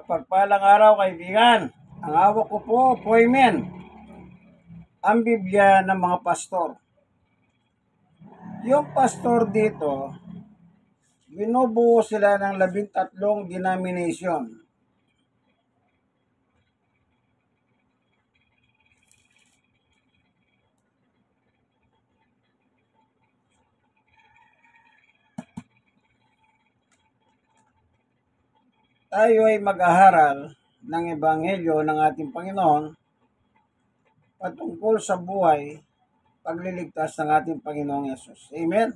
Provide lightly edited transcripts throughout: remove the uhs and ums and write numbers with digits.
Pagpalang araw, kaibigan. Ang hawak ko po, Poymen, ang Biblia ng mga pastor. Yung pastor dito, binubuo sila ng 13 denomination. Tayo ay mag-aharal ng Ebanghelyo ng ating Panginoon patungkol sa buhay, pagliligtas ng ating Panginoong Yesus. Amen?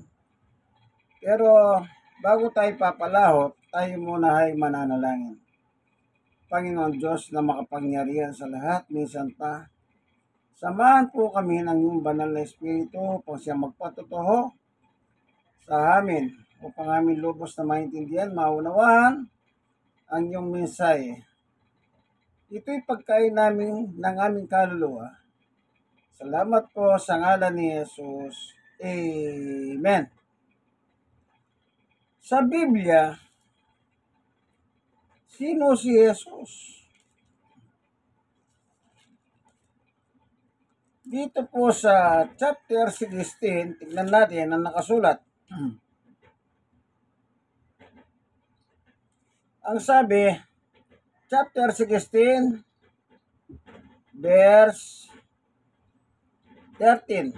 Pero bago tayo papalahot, tayo muna ay mananalangin. Panginoon Diyos na makapangyarihan sa lahat, minsan pa, samahan po kami ng iyong banal na Espiritu upang siya magpatotoo sa amin upang amin lubos na maintindihan, maunawaan ang iyong mensahe. Ito'y pagkain namin ng aming kaluluwa. Salamat po sa ngalan ni Jesus. Amen. Sa Biblia, sino si Jesus? Dito po sa chapter 16, tignan natin ang nakasulat. Ang sabi, chapter 16, verse 13.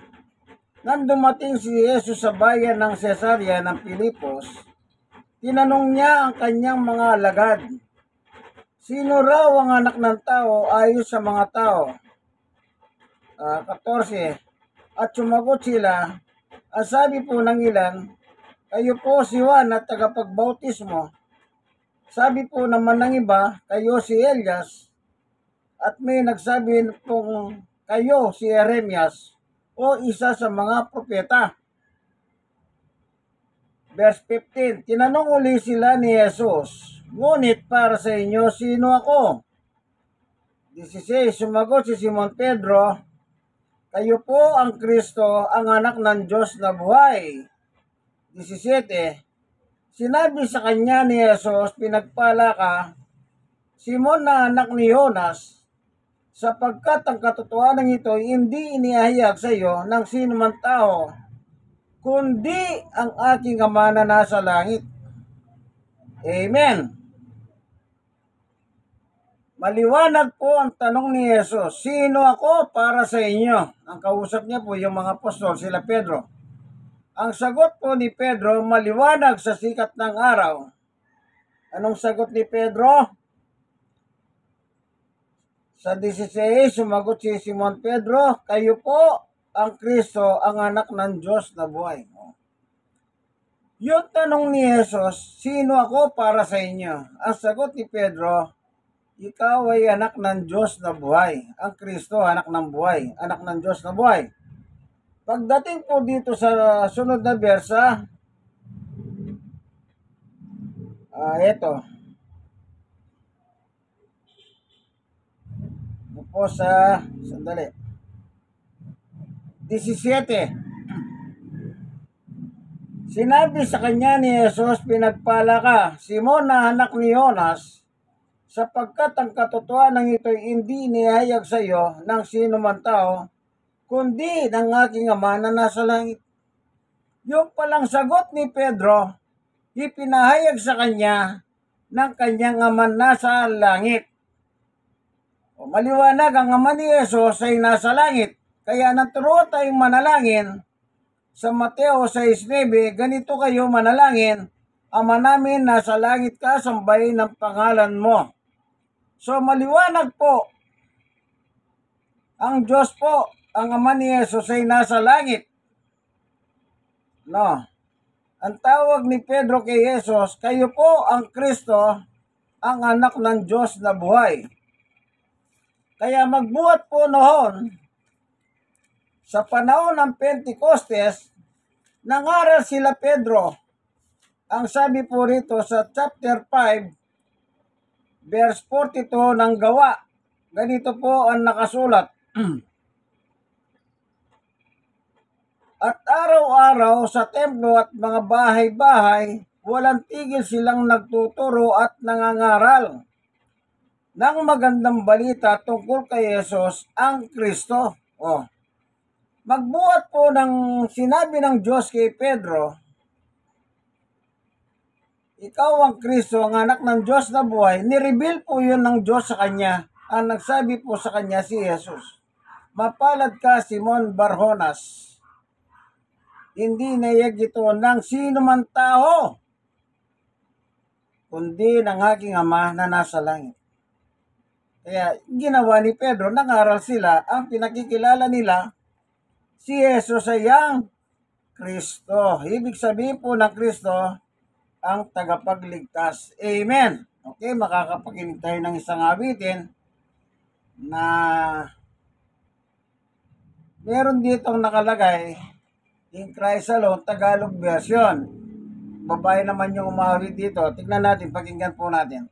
Nang dumating si Jesus sa bayan ng Cesarea ng Pilipos, tinanong niya ang kanyang mga alagad, sino raw ang anak ng tao ayon sa mga tao? 14. At sumagot sila, ang sabi po ng ilan, kayo po si Juan at tagapagbautismo. Sabi po naman ng iba, kayo si Elias. At may nagsabi pong kayo si Jeremias o isa sa mga propeta. Verse 15, tinanong uli sila ni Jesus, ngunit para sa inyo, sino ako? 16, sumagot si Simon Pedro, kayo po ang Kristo, ang anak ng Diyos na buhay. 17, sinabi sa kanya ni Jesus, pinagpala ka, Simon na anak ni Jonas, sapagkat ang katotohanan ito hindi inihayag sa iyo ng sino man tao, kundi ang aking Ama na nasa langit. Amen. Maliwanag po ang tanong ni Jesus, sino ako para sa inyo? Ang kausap niya po yung mga apostol, sila Pedro. Ang sagot po ni Pedro, maliwanag sa sikat ng araw. Anong sagot ni Pedro? Sa 16, sumagot si Simon Pedro, kayo po ang Kristo, ang anak ng Diyos na buhay. Yung tanong ni Jesus, sino ako para sa inyo? Ang sagot ni Pedro, ikaw ay anak ng Diyos na buhay. Ang Kristo, anak ng buhay. Anak ng Diyos na buhay. Pagdating po dito sa sunod na bersa, ito. Ito po sa, sandali. 17. Sinabi sa kanya ni Jesus, pinagpala ka, Simon na anak ni Jonas, sapagkat ang katotohanan ito'y hindi inihayag sa iyo ng sino man tao, kundi ng aking Ama na nasa langit. Yung palang sagot ni Pedro, ipinahayag sa kanya ng kanyang Ama nasa langit. O, maliwanag ang Ama ni Jesus ay nasa langit. Kaya naturuan tayong manalangin sa Mateo 6:9, ganito kayo manalangin, Ama namin nasa langit ka, sambahin ang pangalan mo. So maliwanag po, ang Diyos po, ang Ama ni Jesus ay nasa langit. No. Ang tawag ni Pedro kay Jesus, kayo po ang Kristo, ang anak ng Diyos na buhay. Kaya magbuhat po noon, sa panahon ng Pentecostes, nangaral sila Pedro. Ang sabi po rito sa chapter 5, verse 42 ng Gawa, ganito po ang nakasulat. At araw-araw sa templo at mga bahay-bahay, walang tigil silang nagtuturo at nangangaral. ng magandang balita tungkol kay Jesus ang Kristo. Magbuhat po ng sinabi ng Diyos kay Pedro, ikaw ang Kristo, ang anak ng Diyos na buhay. Nireveal po yun ng Diyos sa kanya. Ang nagsabi po sa kanya si Jesus. Mapalad ka, Simon Barjonas. Hindi nayag ito ng sino man tao, kundi ng aking Ama na nasa langit. Kaya ginawa ni Pedro, nangaral sila, ang pinakikilala nila, si Jesus ay ang Kristo. Ibig sabihin po ng Kristo, ang tagapagligtas. Amen. Okay, makakapakinig tayo ng isang awitin na meron ditong nakalagay, in Christ alone, Tagalog version. Babae naman yung umawit dito. Tignan natin, pakinggan po natin.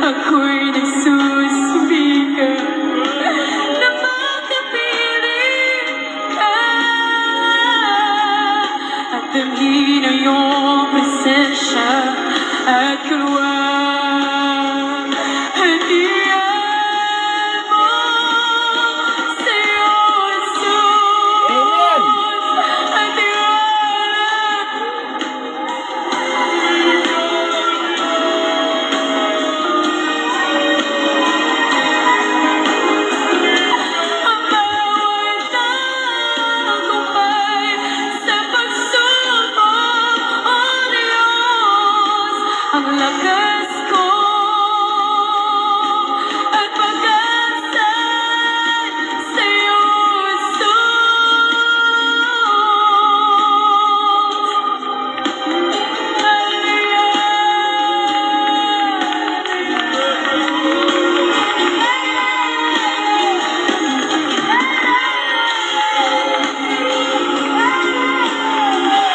Ako'y nagsusumikap. Ang lakas ko at pag-asa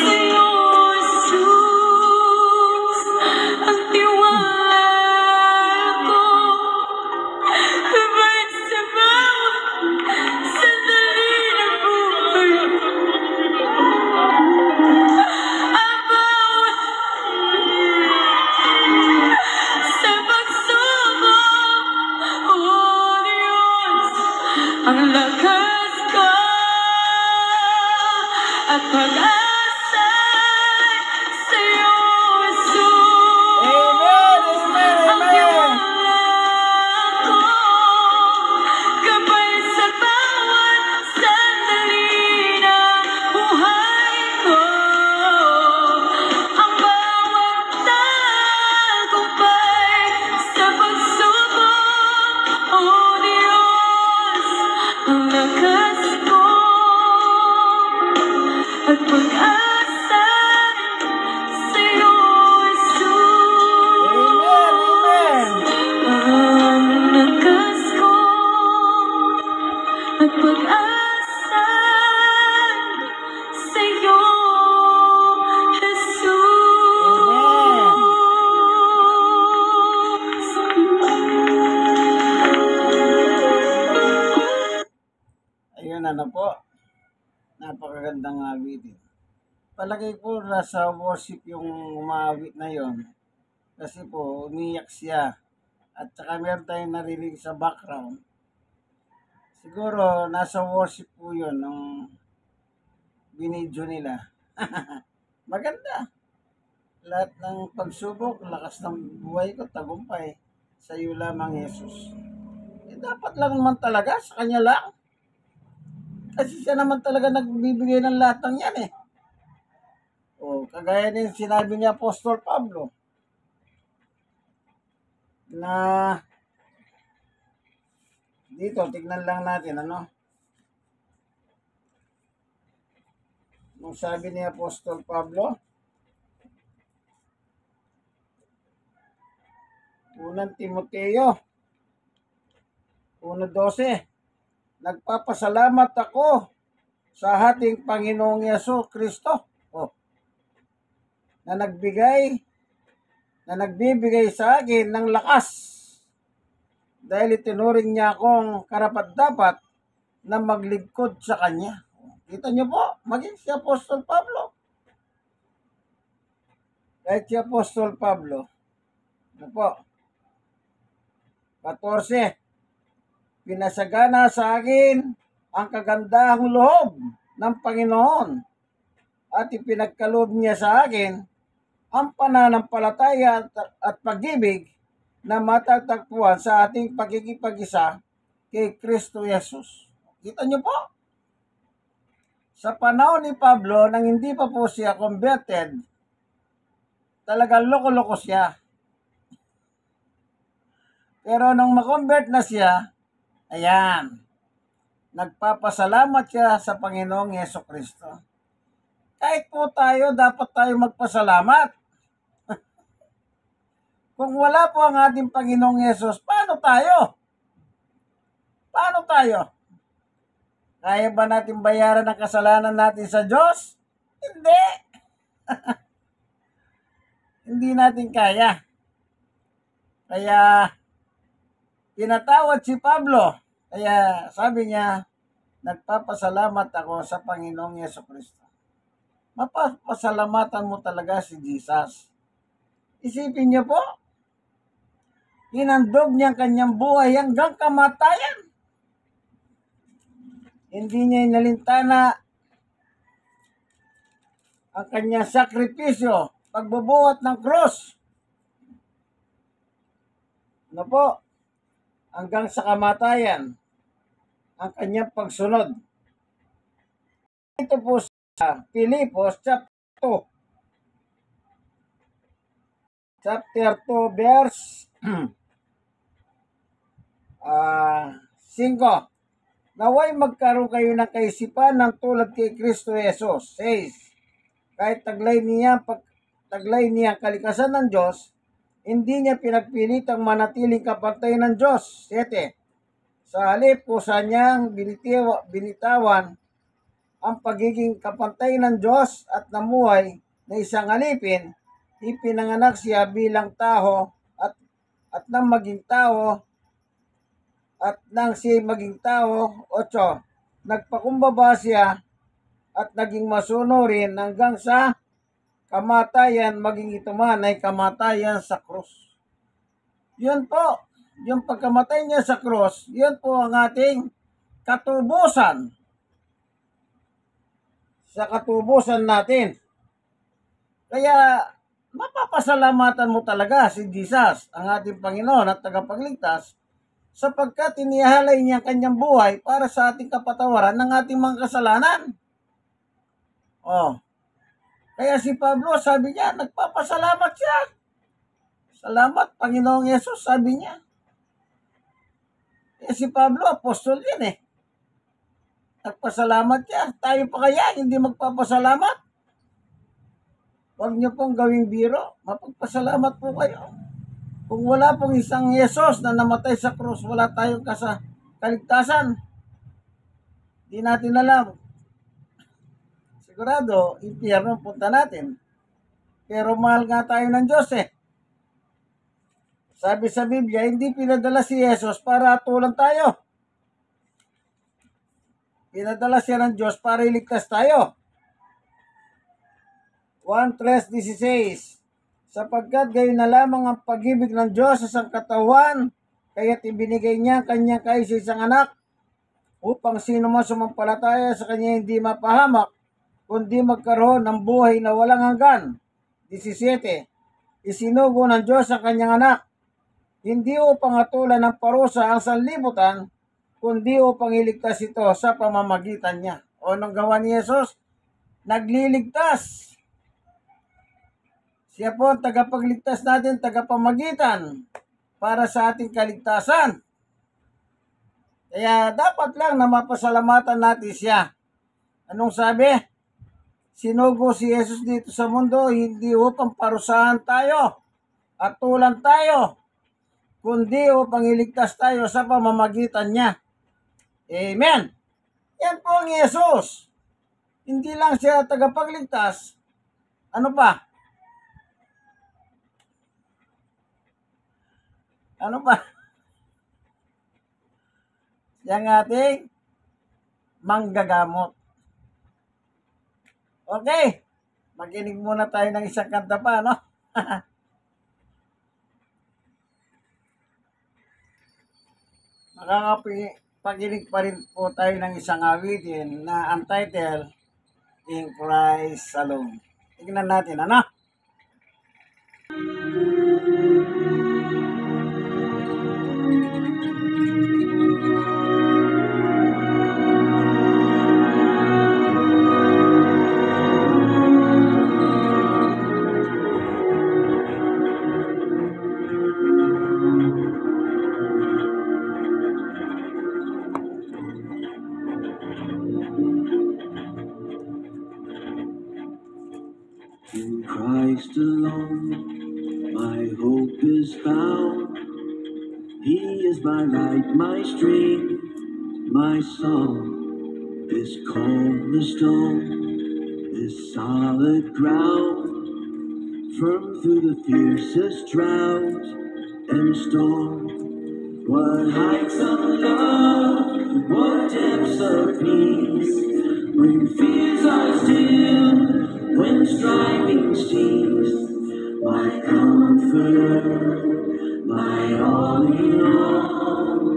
sa'yo, ang tiwala ko. Kahit sa bawat sandali ng buhay ko, ang bawat sa pagsubok, oh Diyos, ang lakas ko at pag-asa sa'yo, Jesus. Ang tiwala ko, gabay sa bawat sandali ng buhay ko, ang bawat tagumpay sa pagsubok, oh Diyos, ang lakas ko at pag-asa sa'yo, Jesus. Ang lakas ko at pag-asa sa'yo, Jesus. Ayun, ano po, napakagandang awitin. Palagay ko nasa worship yung umawit na yon. Kasi po, umiyak siya. At saka meron tayong narinig sa background. Siguro, nasa worship po yun nung binidyo nila. Maganda. Lahat ng pagsubok, lakas ng buhay ko, tagumpay. Sa iyo lamang, Jesus. Dapat lang naman talaga, sa kanya lang. Kasi siya naman talaga nagbibigay ng lahat ng yan eh. O, kagaya din sinabi ni Apostol Pablo na dito, tignan lang natin ano. Nung sabi ni Apostol Pablo, unang Timoteo 1:12, nagpapasalamat ako sa ating Panginoong Yesu Kristo na nagbibigay sa akin ng lakas dahil itinuring niya akong karapat-dapat na maglingkod sa Kanya. Kita niyo po, maging si Apostol Pablo. Kahit si Apostol Pablo, ano po, 14, pinasagana sa akin ang kagandahang loob ng Panginoon at ipinagkaloob niya sa akin ang pananampalataya at pag-ibig na matatagpuan sa ating pagkikipag-isa kay Kristo Jesus. Kita niyo po? Sa panahon ni Pablo, nang hindi pa po siya converted, talagang loko-loko siya. Pero nung makonvert na siya, ayan, nagpapasalamat siya sa Panginoong Jesucristo. Kahit po tayo, dapat tayo magpasalamat. Kung wala po ang ating Panginoong Yesus, paano tayo? Paano tayo? Kaya ba natin bayaran ang kasalanan natin sa Diyos? Hindi. Hindi natin kaya. Kaya, tinatawad si Pablo Kaya sabi niya, nagpapasalamat ako sa Panginoong Yesukristo. Mapapasalamatan mo talaga si Jesus. Isipin niyo po, hinandog niya ang kanyang buhay hanggang kamatayan. Hindi niya inalintana ang kanyang sakripisyo, pagbubuhat ng cross. Ano po? Hanggang sa kamatayan, ang kanyang pagsunod. Ito po sa Pilipos chapter 2, verse 5. Naway magkaroon kayo ng kaisipan ng tulad kay Kristo Jesus. 6. Kahit taglay niya ang kalikasan ng Diyos, hindi niya pinagpilitang manatiling kapantay ng Diyos. 7. Sa halip kusa niyang binitawan ang pagiging kapantay ng Diyos at namuhay na isang alipin, ipinanganak siya bilang tao at nang maging tao at nang siya maging tao. 8. Nagpakumbaba siya at naging masunurin hanggang sa kamatayan, maging ito man ay kamatayan sa krus. Yun po, yung pagkamatay niya sa krus, yun po ang ating katubusan. Sa katubusan natin. Kaya, mapapasalamatan mo talaga si Jesus, ang ating Panginoon at tagapagligtas, sapagkat inihalay niya ang kanyang buhay para sa ating kapatawaran ng ating mga kasalanan. Kaya si Pablo, sabi niya, nagpapasalamat siya. Salamat, Panginoong Yesus, sabi niya. Si Pablo, apostol yan Nagpasalamat siya. Tayo pa kaya hindi magpapasalamat? Huwag niyo pong gawing biro. Mapagpasalamat po kayo. Kung wala pong isang Yesus na namatay sa krus, wala tayong kaligtasan. Di natin alam. Sigurado, impyerno punta natin. Pero mahal nga tayo ng Diyos Sabi sa Biblia, hindi pinadala si Jesus para atulan tayo. Pinadala siya ng Diyos para iligtas tayo. 1:3-16. Sapagkat gayon na lamang ang pag-ibig ng Diyos sa sangkatawan, kaya't ibinigay niya ang kanyang kaisa-isang anak, upang sino man sumampalataya sa kanya hindi mapahamak, kundi magkaroon ng buhay na walang hanggan. 17. Isinugo ng Diyos ang kanyang anak, hindi upang hatulan ng parusa ang sanlibutan, kundi upang iligtas ito sa pamamagitan niya. O anong gawa ni Jesus? Nagliligtas. Siya po ang tagapagligtas natin, tagapamagitan para sa ating kaligtasan. Kaya dapat lang na mapasalamatan natin siya. Anong sabi? Sinugo si Jesus dito sa mundo hindi upang parusahan tayo at tulan tayo, kundi upang iligtas tayo sa pamamagitan niya. Amen. Yan po ang Jesus. Hindi lang siya tagapagligtas. Ano pa? Ano pa? Yang ating manggagamot. Okay. Makinig muna tayo ng isang kanta pa, no? Makakapaginig pa rin po tayo ng isang awitin na ang title, In Christ Alone. Tignan natin, ano? In Christ alone, my hope is found. He is my light, my strength, my song. This cornerstone, this solid ground, firm through the fiercest drought and storm. What heights of love, what depths of peace, when fears are still, when striving cease. My comforter, my all in all,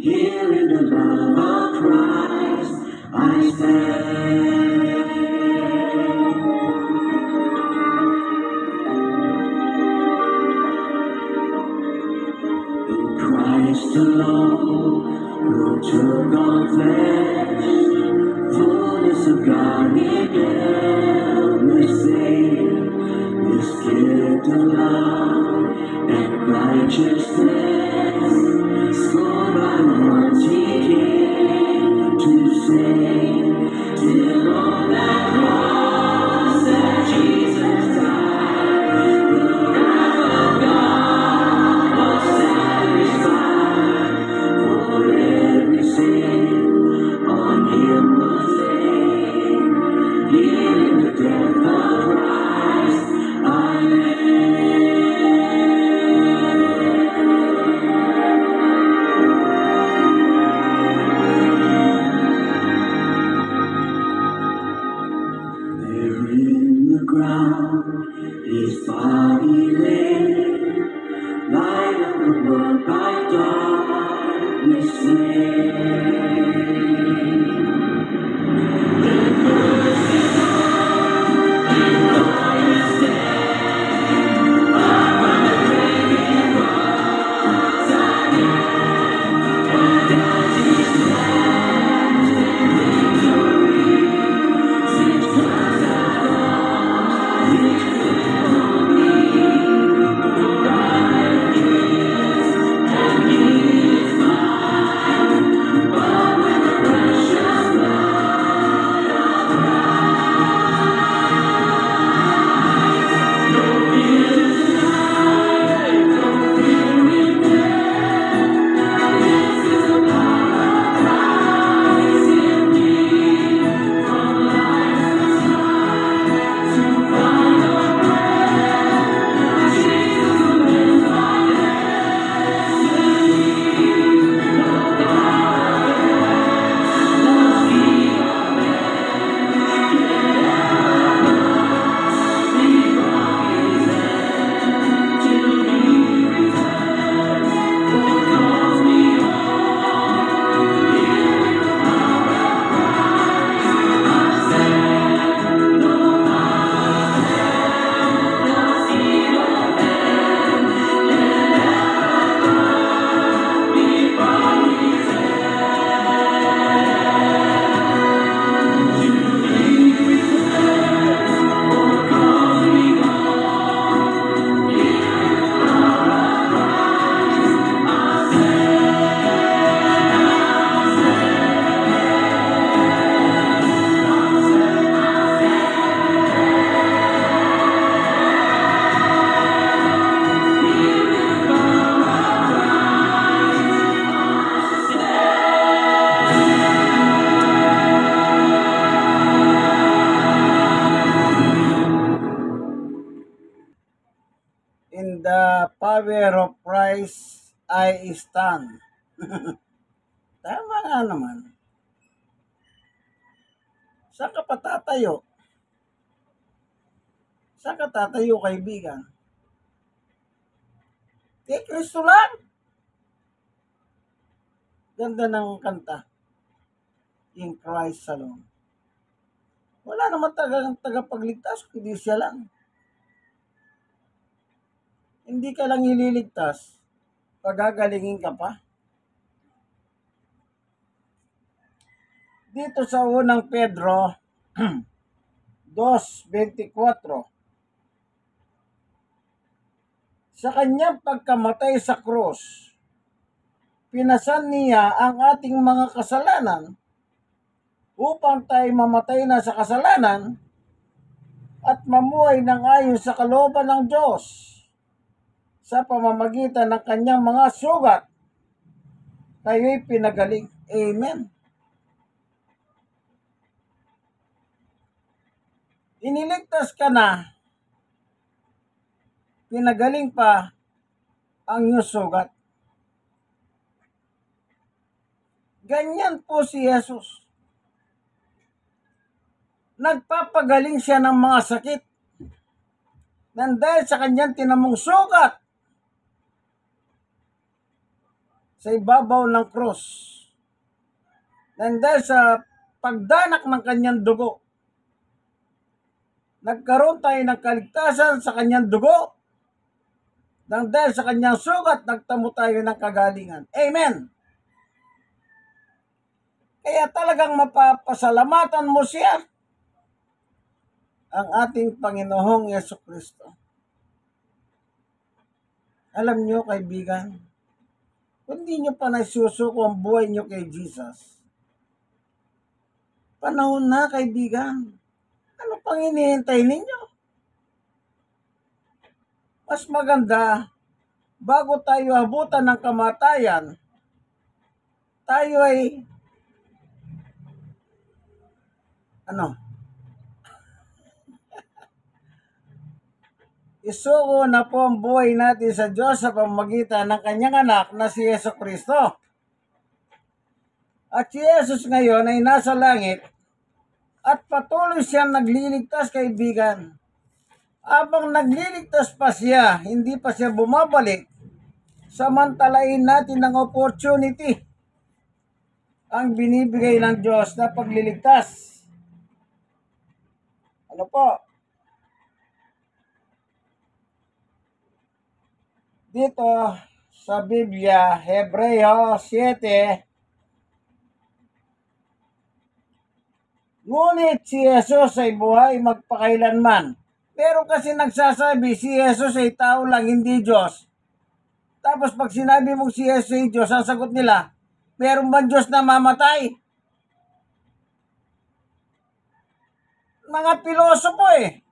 here in the love of Christ I stand. In Christ alone, who took on flesh, fullness of God in everything, this gift of love and righteousness, scorned by the ones he came to save, till on that cross that Jesus died, the wrath of God was satisfied, for every sin on him was laid. Here in the death of Christ I there in the ground, his body lay, light of the world by darkness slain. In the power of Christ I stand. Tama nga naman. Saan ka patatayo? Saan ka tatayo, kaibigan? Kay Kristo lang. Ganda ng kanta. In Christ alone. Wala naman tagapagligtas, kundi siya lang. Hindi ka lang ililigtas, pagagalingin ka pa. Dito sa unang Pedro 2:24, sa kanyang pagkamatay sa krus, pinasan niya ang ating mga kasalanan upang tayo mamatay na sa kasalanan at mamuhay ng ayon sa kalooban ng Diyos sa pamamagitan ng kanyang mga sugat. Tayo'y pinagaling. Amen. Iniligtas ka na, pinagaling pa ang iyong sugat. Ganyan po si Jesus. Nagpapagaling siya ng mga sakit nang dahil sa kanyang tinamong sugat sa ibabaw ng cross. Nang dahil sa pagdanak ng kanyang dugo, nagkaroon tayo ng kaligtasan sa kanyang dugo. Nang dahil sa kanyang sugat, nagtamo tayo ng kagalingan. Amen! Kaya talagang mapapasalamatan mo siya, ang ating Panginoong Yesukristo. Alam nyo, kaibigan, kung di nyo pa nasusuko ang buhay nyo kay Jesus, panahon na, kaibigan. Ano pang hinihintay ninyo? Mas maganda, bago tayo abutan ng kamatayan, tayo ay isuko na po ang buhay natin sa Diyos sa pamamagitan ng kanyang anak na si Jesucristo. At si Jesus ngayon ay nasa langit at patuloy siyang nagliligtas, kaibigan. Habang nagliligtas pa siya, hindi pa siya bumabalik, samantalain natin ng opportunity ang binibigay ng Diyos na pagliligtas. Ano po? Dito sa Biblia, Hebreo 7, ngunit si Jesus ay buhay magpakailanman. Pero kasi nagsasabi si Jesus ay tao lang, hindi Diyos. Tapos pag sinabi mong si Jesus ay Diyos, ang sagot nila, meron ba Diyos na mamatay? Mga pilosopo eh.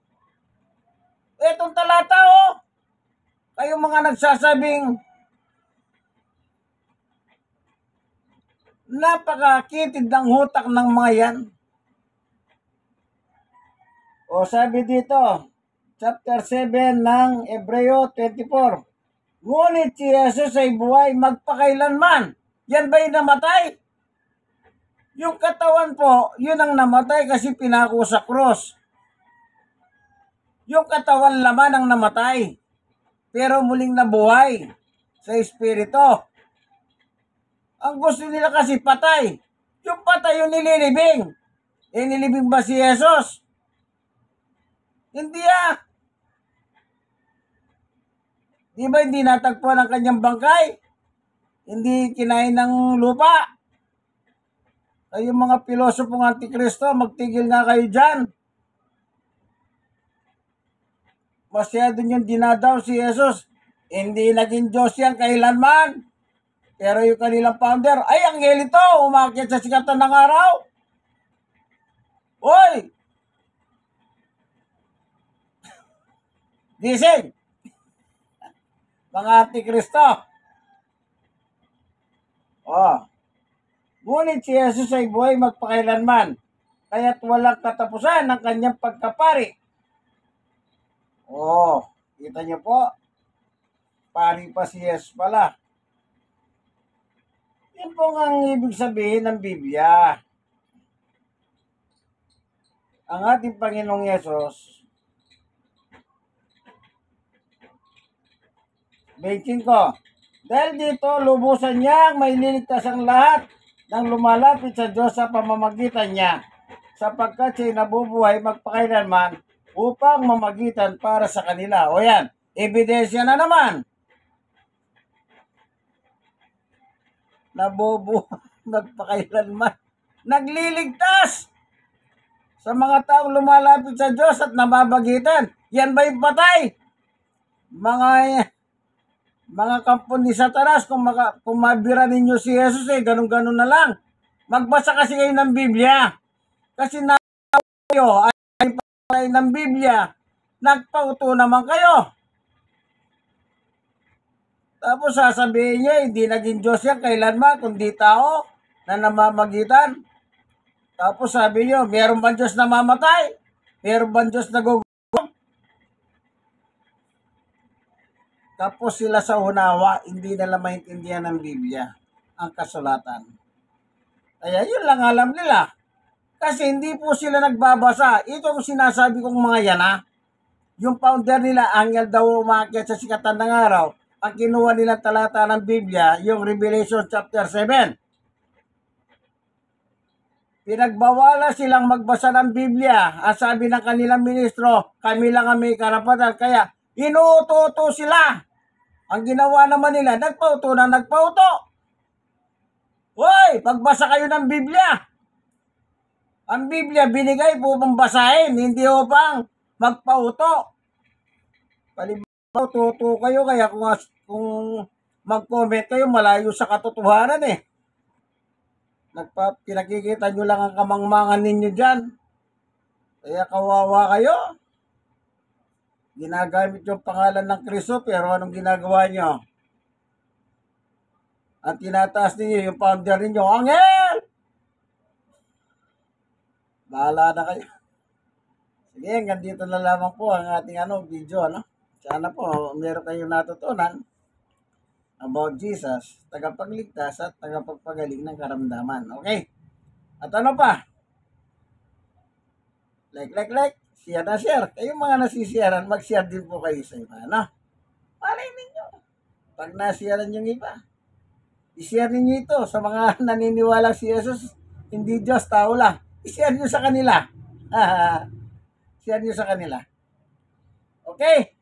Etong talata oh. Kayong mga nagsasabing napakakitid ng hutak ng mga yan. O sabi dito, chapter 7 ng Hebreo 24. Ngunit si Jesus ay buhay magpakailanman. Yan ba yung namatay? Yung katawan po, yun ang namatay kasi pinako sa cross. Yung katawan laman ang namatay, pero muling nabuhay sa espiritu. Ang gusto nila kasi patay. Yung patay yung nililibing. Nilibing ba si Jesus? Hindi ah. Di ba hindi natagpuan ang kanyang bangkay? Hindi kinain ng lupa? Kayong mga pilosopong antikristo, magtigil nga kayo dyan. Masyado niyong dinadaw si Jesus. Hindi naging Diyos yan kailanman. Pero yung kanilang founder, ay, anghel ito, umakyat sa sikatan ng araw. Hoy! Gising! Mga antikristo. Ngunit si Jesus ay buhay magpakailanman, kaya't walang katapusan ng kanyang pagkapari. Kita niyo po, pari pa si Jesus pala. Yan po ang ibig sabihin ng Biblia. Ang ating Panginoong Yesus, 25. Dahil dito, lubusan niya ang may liligtas ang lahat ng lumalapit sa Diyos sa pamamagitan niya, sapagkat siya'y nabubuhay magpakailanman upang mamagitan para sa kanila. O yan, ebidensya na naman. Nabubuhay magpakailanman. Nagliligtas sa mga taong lumalapit sa Diyos at nababagitan. Yan ba yung patay? Mga kampo ni Satanas, kung mabira ninyo si Jesus ganun-ganun na lang. Magbasa kasi kayo ng Biblia. Kasi na kayo ay patay ng Biblia. Nagpauto naman kayo. Tapos sasabihin niya, hindi naging Diyos yan kailanman, kundi tao na namamagitan. Tapos sabi niyo, meron ba Diyos na mamatay? Meron ba Diyos na gugulo? Tapos sila sa unawa, hindi nila maintindihan ng Biblia, ang kasulatan. Kaya yun lang alam nila. Kasi hindi po sila nagbabasa. Itong sinasabi kong mga yan yung founder nila, Angel daw umakyat sa sikatan ng araw, ang kinuha nilang talata ng Biblia, yung Revelation chapter 7. Pinagbawalan silang magbasa ng Biblia. Ang sabi ng kanilang ministro, kami lang ang may karapatan. Kaya inuuto sila. Ang ginawa naman nila, nagpauto na nagpauto. Hoy, pagbasa kayo ng Biblia. Ang Biblia binigay po pang basahin, hindi upang magpauto. Palibaw, tuto kayo kaya kung mag-comment kayo, malayo sa katotohanan eh. Pinakikita nyo lang ang kamangmangan ninyo dyan. Kaya kawawa kayo. Ginagamit yung pangalan ng Kristo pero anong ginagawa nyo? At tinataas ninyo yung founder ninyo, Angel! Bahala na kayo. Sige, hanggang dito na lamang po ang ating video. Sana po meron kayong natutunan about Jesus, tagapagligtas at tagapagpagaling ng karamdaman. Okay? At ano pa? Like. Share na share. Kayong mga nasisharean, mag-share din po kayo sa iba. Malay ninyo. Pag nasharean yung iba, i-share ninyo ito sa mga naniniwala si Jesus, hindi Diyos, tao lang. I-share nyo sa kanila. Share nyo sa kanila. Okay?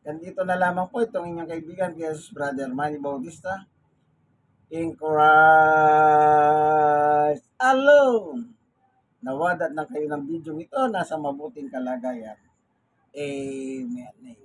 Ganito na lamang po itong inyong kaibigan, Jesus Brother Manny Bautista. In Christ alone. Nawadat na kayo ng video ito, nasa mabuting kalagayan. Amen.